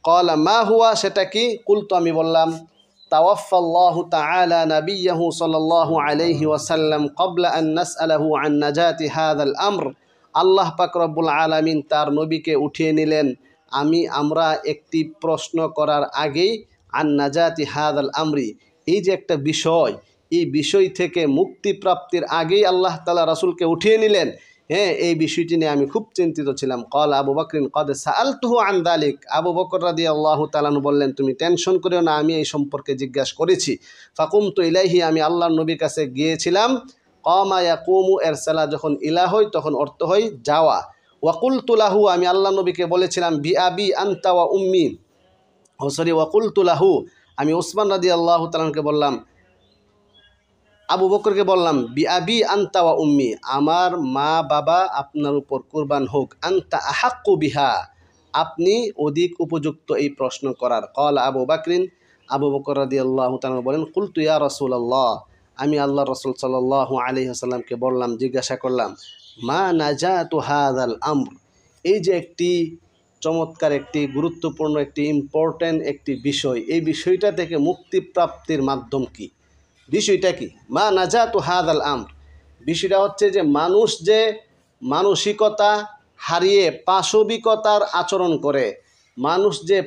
A: ক্বালা মা হুয়া, সেটা কি? কুলতু, আমি বললাম, তাওয়াফাল্লাহু তাআলা নাবিয়্যাহু সাল্লাল্লাহু আলাইহি ওয়াসাল্লাম ক্বাবলা আন নাসআলাহু আন নাজাতি হাযাল আমর, আল্লাহ পাক রব্বুল আলামিন তার নবীকে উঠিয়ে নিলেন আমরা একটি প্রশ্ন করার আগেই, আন নাজাতি হাযাল আমরি, এই যে একটা বিষয়, এই বিষয় থেকে মুক্তি প্রাপ্তির আগেই আল্লাহ তাআলা রাসূলকে উঠিয়ে নিলেন। হ্যাঁ, এই বিষয়টি নিয়ে আমি খুব চিন্তিত ছিলাম। ক্বাল আবু বকরিন কদ সাআলতুহু আন যালিক, আবু বকর রাদিয়াল্লাহু তাআলা বললেন, তুমি টেনশন করিও না, আমি এই সম্পর্কে জিজ্ঞাসা করেছি। ফাকুমতু ইলাইহি, আমি আল্লাহর নবীর কাছে গিয়েছিলাম। কামা ইয়াকুমু, এর সালা যখন ইলা হয় তখন অর্থ হয় যাওয়া। ওয়াকুলতু লাহু, আমি আল্লাহর নবীকে বলেছিলাম, বি আবি আনতা ওয়া উম্মি, ওয়াকুলতু লাহু, আমি উসমান রাদিয়াল্লাহু তাআলাকে বললাম, আবু বকরকে বললাম, বিআবি আনতা ওয়া উম্মি, আমার মা বাবা আপনার উপর কুরবান হোক, আনতা আহাক্কু বিহা, আপনি অধিক উপযুক্ত এই প্রশ্ন করার। ক্বালা আবু বকরিন, আবু বকর রাদিয়াল্লাহু তাআলা বলেন, কুলতু ইয়া রাসূলুল্লাহ, আমি আল্লাহর রাসূল সাল্লাল্লাহু আলাইহি ওয়াসাল্লামকে বললাম, জিজ্ঞাসা করলাম, মা নাজাতু হাযাল আমর, এই যে একটি চমৎকার, একটি গুরুত্বপূর্ণ, একটি ইম্পর্ট্যান্ট একটি বিষয়, এই বিষয়টা থেকে মুক্তিপ্রাপ্তির মাধ্যম কি? বিষয়টা কি? মা নাজাতু হাযাল আমর, বিষয়টা হচ্ছে যে মানুষ যে মানসিকতা হারিয়ে পাশবিকতার আচরণ করে, মানুষ যে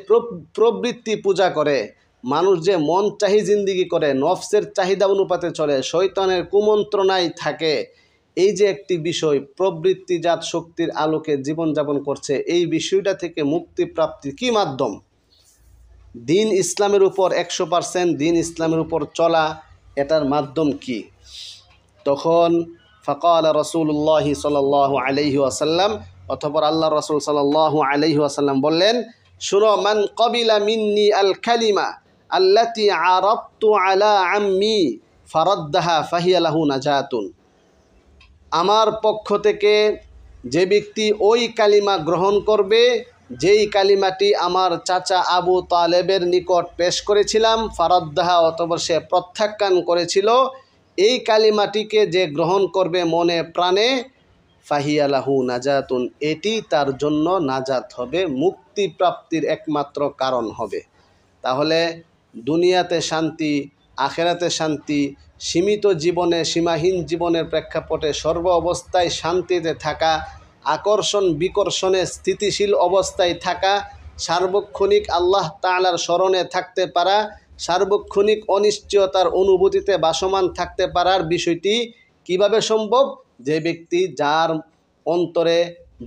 A: প্রবৃত্তি পূজা করে, মানুষ যে মন চাহি জিন্দিগি করে, নফসের চাহিদা অনুপাতে চলে, শয়তানের কুমন্ত্রণায় থাকে, এই যে একটি বিষয় প্রবৃত্তিজাত শক্তির আলোকে জীবনযাপন করছে, এই বিষয়টা থেকে মুক্তিপ্রাপ্তির কি মাধ্যম? দিন ইসলামের উপর 100% দিন ইসলামের উপর চলা, এটার মাধ্যম কি? তখন ফাকাল রাসূলুল্লাহ সাল্লাল্লাহু আলাইহি ওয়াসাল্লাম, অতঃপর আল্লাহ রাসূল সাল্লাল্লাহু আলাইহি ওয়াসাল্লাম বললেন, শুনো, মান ক্বাবিলা মিন্নি আল কালিমা আল্লাতী আরাদতু আলা আম্মি ফারাদ্দাহা ফাহিয়া লাহু নাজাতুন, আমার পক্ষ থেকে যে ব্যক্তি ওই কালিমা গ্রহণ করবে, যেই কালিমাটি আমার চাচা আবু তালেবের নিকট পেশ করেছিলাম, ফারাদ্দাহা, অতঃপর সে প্রত্যাখ্যান করেছিল, এই কালিমাটিকে যে গ্রহণ করবে মনে প্রাণে, ফাহিয়া লাহু নাজাতুন, এটি তার জন্য নাজাত হবে, মুক্তিপ্রাপ্তির একমাত্র কারণ হবে। তাহলে দুনিয়াতে শান্তি, আখেরাতে শান্তি, সীমিত জীবনে, সীমাহীন জীবনের প্রেক্ষাপটে সর্ব অবস্থায় শান্তিতে থাকা, আকর্ষণ বিকর্ষণে স্থিতিশীল অবস্থায় থাকা, সার্বক্ষণিক আল্লাহ তাআলার স্মরণে থাকতে পারা, সার্বক্ষণিক অনিশ্চয়তার অনুভূতিতে বাসমান থাকতে পারার বিষয়টি কিভাবে সম্ভব? যে ব্যক্তি, যার অন্তরে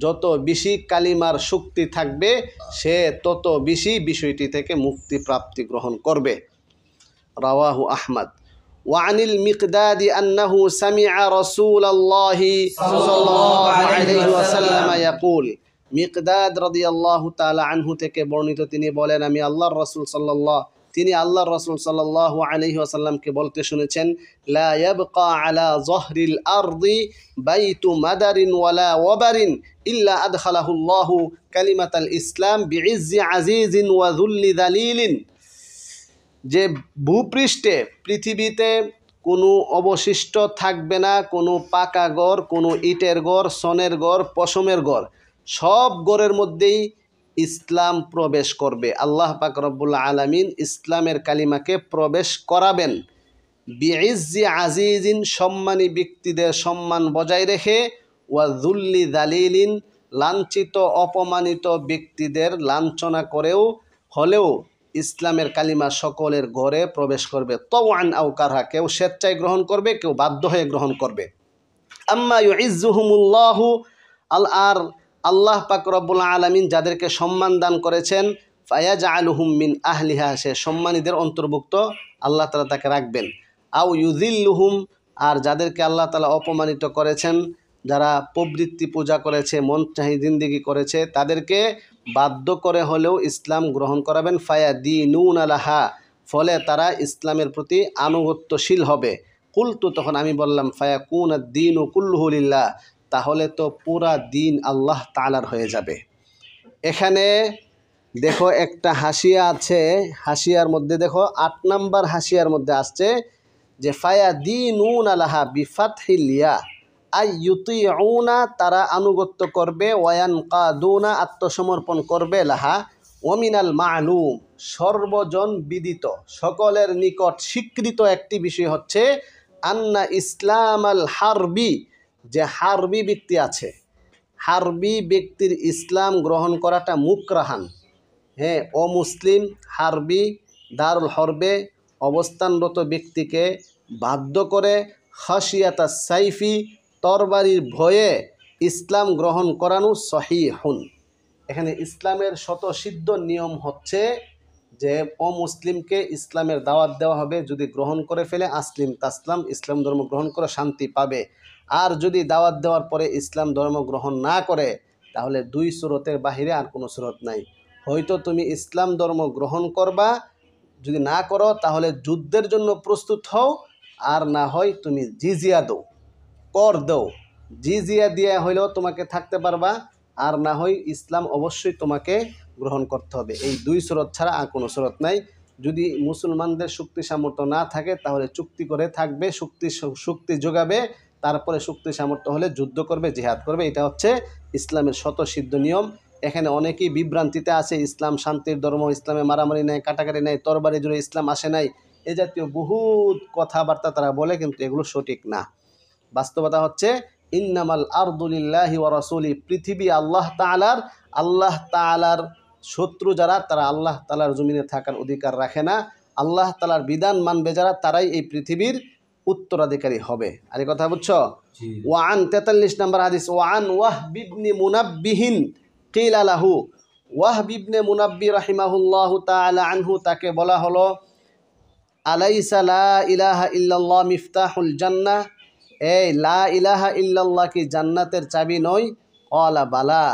A: যত বেশি কালিমার শক্তি থাকবে, সে তত বেশি বিষয়টি থেকে মুক্তি প্রাপ্তি গ্রহণ করবে। রাওয়াহু আহমদ। ওয়ানিল মিকদাদি আন্নাহু সামিআ রাসূলুল্লাহি সাল্লাল্লাহু আলাইহি ওয়াসাল্লাম ইয়াকুল, মিকদাদ রাদিয়াল্লাহু তাআলা আনহু থেকে বর্ণিত, তিনি বলেন, আমি আল্লাহর রাসূল সাল্লাল্লাহু আলাইহি ওয়াসাল্লামকে বলতে শুনেছেন, লা ইয়াবকা আলা যহরিল আরদি বাইতু মাদারিন ওয়ালা ওয়াবারিন ইল্লা আদখালাহুল্লাহু কালিমাতাল ইসলাম বিইজ্জি আজিজিন ওয়া যুল্লি যালিলিন, যে ভূপৃষ্ঠে, পৃথিবীতে কোনো অবশিষ্ট থাকবে না, কোনো পাকা ঘর, কোনো ইটের ঘর, সনের ঘর, পশমের ঘর, সব ঘরের মধ্যেই ইসলাম প্রবেশ করবে। আল্লাহ পাক রব্বুল আলামিন ইসলামের কালিমাকে প্রবেশ করাবেন, বিইজ্জি আজিজিন, সম্মানী ব্যক্তিদের সম্মান বজায় রেখে, ওয়া যুল্লি যালিলিন, লাঞ্ছিত অপমানিত ব্যক্তিদের লাঞ্ছনা করেও হলেও ইসলামের কালিমা সকলের ঘরে প্রবেশ করবে। তাওআন আও কারহা, কেউ স্বেচ্ছায় গ্রহণ করবে, কেউ বাধ্য হয়ে গ্রহণ করবে। আম্মা ইউইজ্জুহুমুল্লাহু, আর আল্লাহ পাক রব্বুল আলামিন যাদেরকে সম্মান দান করেছেন, ফায়াজআলুহুম মিন আহলিহা, সে সম্মানীদের অন্তর্ভুক্ত আল্লাহ তাআলা তাকে রাখবেন। আও ইউযিল্লুহুম, আর যাদেরকে আল্লাহ তাআলা অপমানিত করেছেন, যারা প্রবৃত্তি পূজা করেছে, মন চাহি জিন্দিগি করেছে, তাদেরকে বাধ্য করে হলেও ইসলাম গ্রহণ করাবেন। ফায়াদিনুনা লাহা, ফলে তারা ইসলামের প্রতি আনুগত্যশীল হবে। কুলতু, তখন আমি বললাম, ফায়াকুনাদ দীনু কুল্লুহু লিল্লাহ, তাহলে তো পুরা দিন আল্লাহ তাআলার হয়ে যাবে। এখানে দেখো একটা হাসিয়া আছে, হাসিয়ার মধ্যে দেখো 8 নম্বর হাসিয়ার মধ্যে আসছে যে ফায়াদিনুনা লাহা বিফাতহিল ইয়া, আই ইউতিউনা, তারা আনুগত্য করবে, ওয়ায়ানকাদুনা, আত্মসমর্পণ করবে, লাহা, ওমিনাল মালুম, সর্বজন বিদিত, সকলের নিকট স্বীকৃত একটি বিষয় হচ্ছে, আন্না ইসলাম আল হারবি, যে হারবি ব্যক্তি আছে, হারবি ব্যক্তির ইসলাম গ্রহণ করাটা মুকরাহান, হ্যাঁ, অমুসলিম হারবি দারুল হরবে অবস্থানরত ব্যক্তিকে বাধ্য করে, খাশিয়াতা সাইফি, তরবারির ভয়ে ইসলাম গ্রহণ করানো সহিহুন। এখানে ইসলামের স্বতঃসিদ্ধ নিয়ম হচ্ছে যে অমুসলিমকে ইসলামের দাওয়াত দেওয়া হবে, যদি গ্রহণ করে ফেলে আসলিম তাসলাম, ইসলাম ধর্ম গ্রহণ করে শান্তি পাবে। আর যদি দাওয়াত দেওয়ার পরে ইসলাম ধর্ম গ্রহণ না করে, তাহলে 2 সুরতের বাহিরে আর কোনো সুরত নাই। হয়তো তুমি ইসলাম ধর্ম গ্রহণ করবা, যদি না করো তাহলে যুদ্ধের জন্য প্রস্তুত হও, আর না হয় তুমি জিজিয়া দাও, কর দাও। জিজিয়া দিয়ে হইলেও তোমাকে থাকতে পারবা, আর না হয় ইসলাম অবশ্যই তোমাকে গ্রহণ করতে হবে। এই দুই শরত ছাড়া আর কোনো শরত নাই। যদি মুসলমানদের শক্তি সামর্থ্য না থাকে তাহলে চুক্তি করে থাকবে, শক্তি যোগাবে, তারপরে শক্তি সামর্থ্য হলে যুদ্ধ করবে, জিহাদ করবে। এটা হচ্ছে ইসলামের স্বতঃসিদ্ধ নিয়ম। এখানে অনেকেই বিভ্রান্তিতে আছে, ইসলাম শান্তির ধর্ম, ইসলামে মারামারি নাই, কাটাকাটি নাই, তরবারি জুড়ে ইসলাম আসে নাই, এ জাতীয় বহুত কথাবার্তা তারা বলে, কিন্তু এগুলো সঠিক না। বাস্তবতা হচ্ছে ইন্নামাল আরদুলিল্লাহি ওয়া রাসূলি, পৃথিবী আল্লাহ তাআলার শত্রু যারা, তারা আল্লাহ তাআলার জমিনে থাকার অধিকার রাখে না। আল্লাহ তাআলার বিধান মানবে যারা, তারাই এই পৃথিবীর উত্তরাধিকারী হবে। আর এই কথা বুঝছো? ওয়ান 43 নম্বর হাদিস, ওয়ান ওয়াহব ইবনে মুনাব্বিহিন কিলা লাহু, ওয়াহব ইবনে মুনাব্বি রাহিমাহুল্লাহু তাআলা আনহু, তাকে বলা হলো, আলাইসা লা ইলাহা ইল্লাল্লাহ মিফতাহুল জান্নাহ, এই লা ইলাহা ইল্লাল্লাহ কি জান্নাতের চাবি নয়? ক্বালা বালা,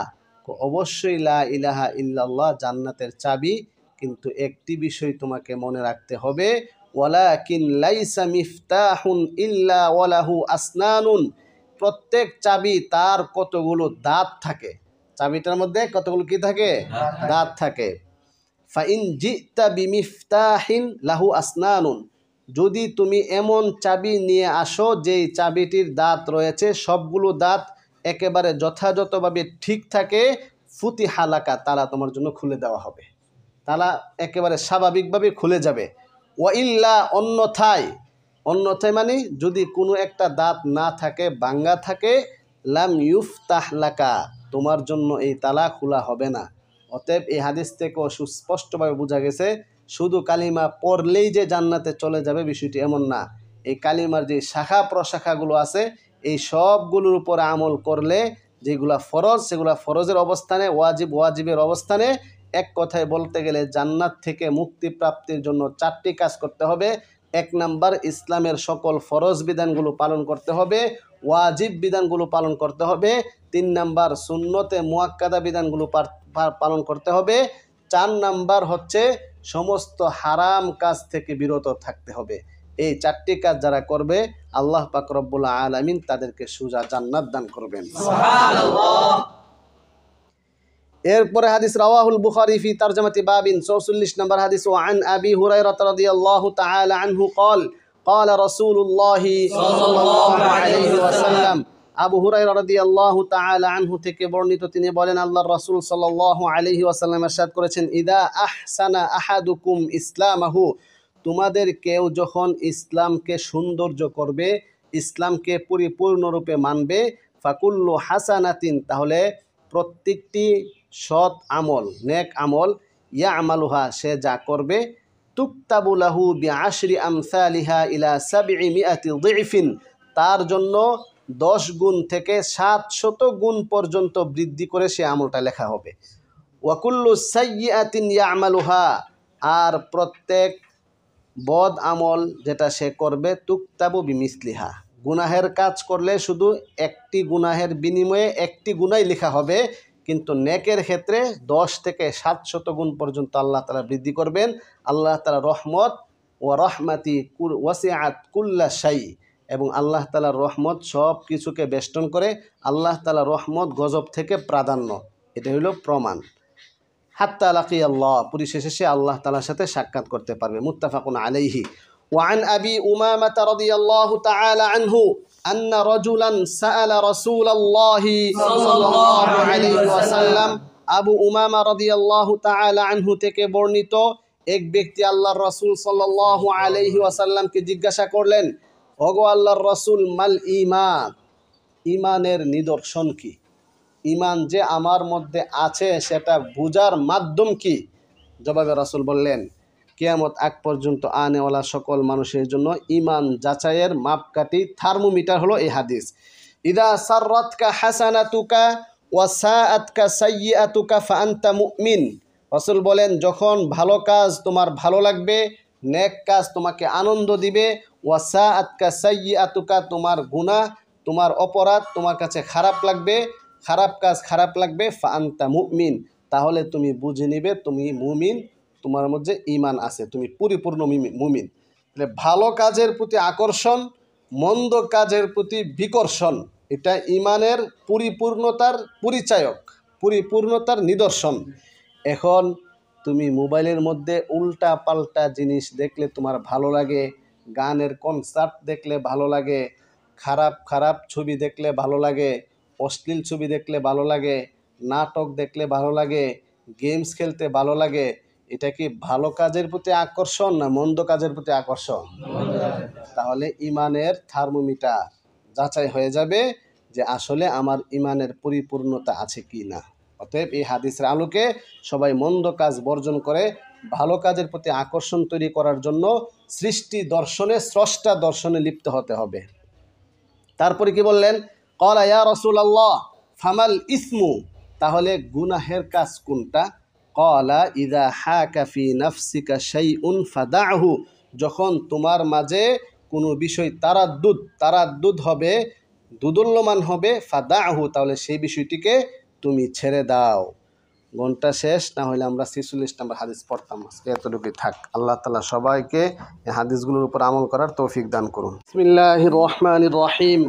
A: অবশ্যই লা ইলাহা ইল্লাল্লাহ জান্নাতের চাবি, কিন্তু একটি বিষয় তোমাকে মনে রাখতে হবে, ওয়ালাকিন লাইসা মিফতাহুন ইল্লা ওয়ালাহু আসনানুন, প্রত্যেক চাবি তার কতগুলো দাঁত থাকে, চাবিটার মধ্যে কতগুলো কি থাকে? দাঁত থাকে। ফাইন জিতা বিমিফতাহিন লাহু আসনানুন, যদি তুমি এমন চাবি নিয়ে আসো যেই চাবিটির দাঁত রয়েছে, সবগুলো দাঁত একেবারে যথাযথভাবে ঠিক থাকে, ফুতিহা লাকা, তালা তোমার জন্য খুলে দেওয়া হবে, তালা একেবারে স্বাভাবিকভাবে খুলে যাবে। ওয়াইল্লা, অন্যথায় মানে যদি কোনো একটা দাঁত না থাকে, ভাঙ্গা থাকে, লাম ইউফতাহ লাকা, তোমার জন্য এই তালা খোলা হবে না। অতএব এই হাদিস থেকেও সুস্পষ্টভাবে বোঝা গেছে, শুধু কালিমা পড়লেই যে জান্নাতে চলে যাবে বিষয়টি এমন না। এই কালিমার যে শাখা প্রশাখাগুলো আছে, এই সবগুলোর উপরে আমল করলে, যেগুলা ফরজ সেগুলা ফরজের অবস্থানে, ওয়াজিবের অবস্থানে, এক কথায় বলতে গেলে জান্নাত থেকে মুক্তি প্রাপ্তির জন্য 4টি কাজ করতে হবে। 1 নাম্বার, ইসলামের সকল ফরজ বিধানগুলো পালন করতে হবে, ওয়াজিব বিধানগুলো পালন করতে হবে। 3 নাম্বার, সুন্নতে মুআক্কাদা বিধানগুলো পালন করতে হবে। 4 নাম্বার হচ্ছে সমস্ত হারাম কাজ থেকে বিরত থাকতে হবে। এই 4টি কাজ যারা করবে, আল্লাহ পাক রব্বুল আলামিন তাদেরকে সোজা জান্নাত দান করবেন। সুবহানাল্লাহ। এরপরে হাদিস, রাওয়াহুল বুখারী ফি তারজামাতি বাবিন, 44 নম্বর হাদিস, ওয়ান আবি হুরায়রা রাদিয়াল্লাহু তাআলা আনহু قال قال رسول الله صلى الله عليه وسلم, আবু হুরায়রা রাদিয়াল্লাহু তাআলা আনহু থেকে বর্ণিত, তিনি বলেন, আল্লাহর রাসূল সাল্লাল্লাহু আলাইহি ওয়াসাল্লাম ইরশাদ করেছেন, ইদা আহসানা আহাদুকুম ইসলামাহু, তোমাদের কেউ যখন ইসলামকে সৌন্দর্য করবে, ইসলামকে পরিপূর্ণরূপে মানবে, ফাকুল্লু হাসানাতিন, তাহলে প্রত্যেকটি সৎ আমল, নেক আমল, ইয়ামালুহা, সে যা করবে, তুকতাবু লাহু বিআশরি আমসালিহা ইলা 700 যিফিন, তার জন্য 10 গুণ থেকে 700 গুণ পর্যন্ত বৃদ্ধি করে সে আমলটা লেখা হবে। ওয়াকুল্লু সাইয়্যাতিন ইয়ামালুহা, আর প্রত্যেক বদ আমল যেটা সে করবে, তুকতাবু বিমিসলিহা, গুনাহের কাজ করলে শুধু একটি গুনাহের বিনিময়ে একটি গুনাই লেখা হবে, কিন্তু নেকের ক্ষেত্রে 10 থেকে 700 গুণ পর্যন্ত আল্লাহ তাআলা বৃদ্ধি করবেন। আল্লাহ তাআলা রহমত, ওয়া রহমাতি ওয়াসিআত কুল্লা শাই, এবং আল্লাহ তাআলার রহমত সব কিছুকে বেষ্টন করে। আল্লাহ তাআলার রহমত গজব থেকে প্রাধান্য, এটা হলো প্রমাণ। হাত্তা লাকি আল্লাহ, পরিশেষে সে আল্লাহ তাআলার সাথে সাক্ষাৎ করতে পারবে। মুত্তাফাকুন আলাইহি। ওয়ান আবি উমামা রাদিয়াল্লাহু তাআলা আনহু আন্না রাজুলান সাআলা রাসূলাল্লাহি সাল্লাল্লাহু আলাইহি ওয়াসাল্লাম, আবু উমামা রাদিয়াল্লাহু তাআলা আনহু থেকে বর্ণিত, এক ব্যক্তি আল্লাহর রাসূল সাল্লাল্লাহু আলাইহি ওয়াসাল্লামকে জিজ্ঞাসা করলেন, ওগো আল্লাহর রাসূল, মাল ঈমান, ঈমানের নিদর্শন কি? ঈমান যে আমার মধ্যে আছে সেটা বুঝার মাধ্যম কি? জবাবে রাসূল বললেন, কিয়ামত আগ পর্যন্ত আনেওয়ালা সকল মানুষের জন্য ঈমান যাচাইয়ের মাপকাঠি, থার্মোমিটার হলো এই হাদিস। ইদা সাররাতকা হাসানাতুকা ওয়া সাআতকা সাইয়্যাতুকা ফাআনতা মুমিন, রাসূল বলেন, যখন ভালো কাজ তোমার ভালো লাগবে, নেক কাজ তোমাকে আনন্দ দিবে, ওয়া সাআতকা সাইয়্যাতুকা, তোমার গুনাহ, তোমার অপরাধ তোমার কাছে খারাপ লাগবে, খারাপ কাজ খারাপ লাগবে, ফাআনতা মুমিন, তাহলে তুমি বুঝে নিবে তুমি মুমিন, তোমার মধ্যে ঈমান আছে, তুমি পরিপূর্ণ মুমিন। ভালো কাজের প্রতি আকর্ষণ, মন্দ কাজের প্রতি বিকর্ষণ, এটা ইমানের পরিপূর্ণতার পরিচায়ক, পরিপূর্ণতার নিদর্শন। এখন তুমি মোবাইলের মধ্যে উল্টা পাল্টা জিনিস দেখলে তোমার ভালো লাগে, গানের কনসার্ট দেখলে ভালো লাগে, খারাপ খারাপ ছবি দেখলে ভালো লাগে, অশ্লীল ছবি দেখলে ভালো লাগে, নাটক দেখলে ভালো লাগে, গেমস খেলতে ভালো লাগে, এটা কি ভালো কাজের প্রতি আকর্ষণ না মন্দ কাজের প্রতি আকর্ষণ? তাহলে ইমানের থার্মোমিটার যাচাই হয়ে যাবে যে আসলে আমার ইমানের পরিপূর্ণতা আছে কি না। অতএব এই হাদিসের আলোকে সবাই মন্দ কাজ বর্জন করে ভালো কাজের প্রতি আকর্ষণ তৈরি করার জন্য সৃষ্টি দর্শনে, স্রষ্টা দর্শনে লিপ্ত হতে হবে। তারপরে কি বললেন? ক্বালা ইয়া রাসূলুল্লাহ ফামাল ইসমু, তাহলে গুনাহের কাজ কোনটা? ক্বালা ইযা হাকা ফি নাফসিকা শাইউন ফাদাহু, যখন তোমার মাঝে কোনো বিষয় তারাদ্দুদ হবে, দুদুল্যমান হবে, ফাদাহু, তাহলে সেই বিষয়টিকে তুমি ছেড়ে দাও। ঘন্টা শেষ, না হলে আমরা 46 নম্বর হাদিস পড়তাম। আজকে এতটুকুই থাক। আল্লাহ তাআলা সবাইকে এই হাদিসগুলোর উপর আমল করার তৌফিক দান করুন। বিসমিল্লাহির রহমানির রহিম।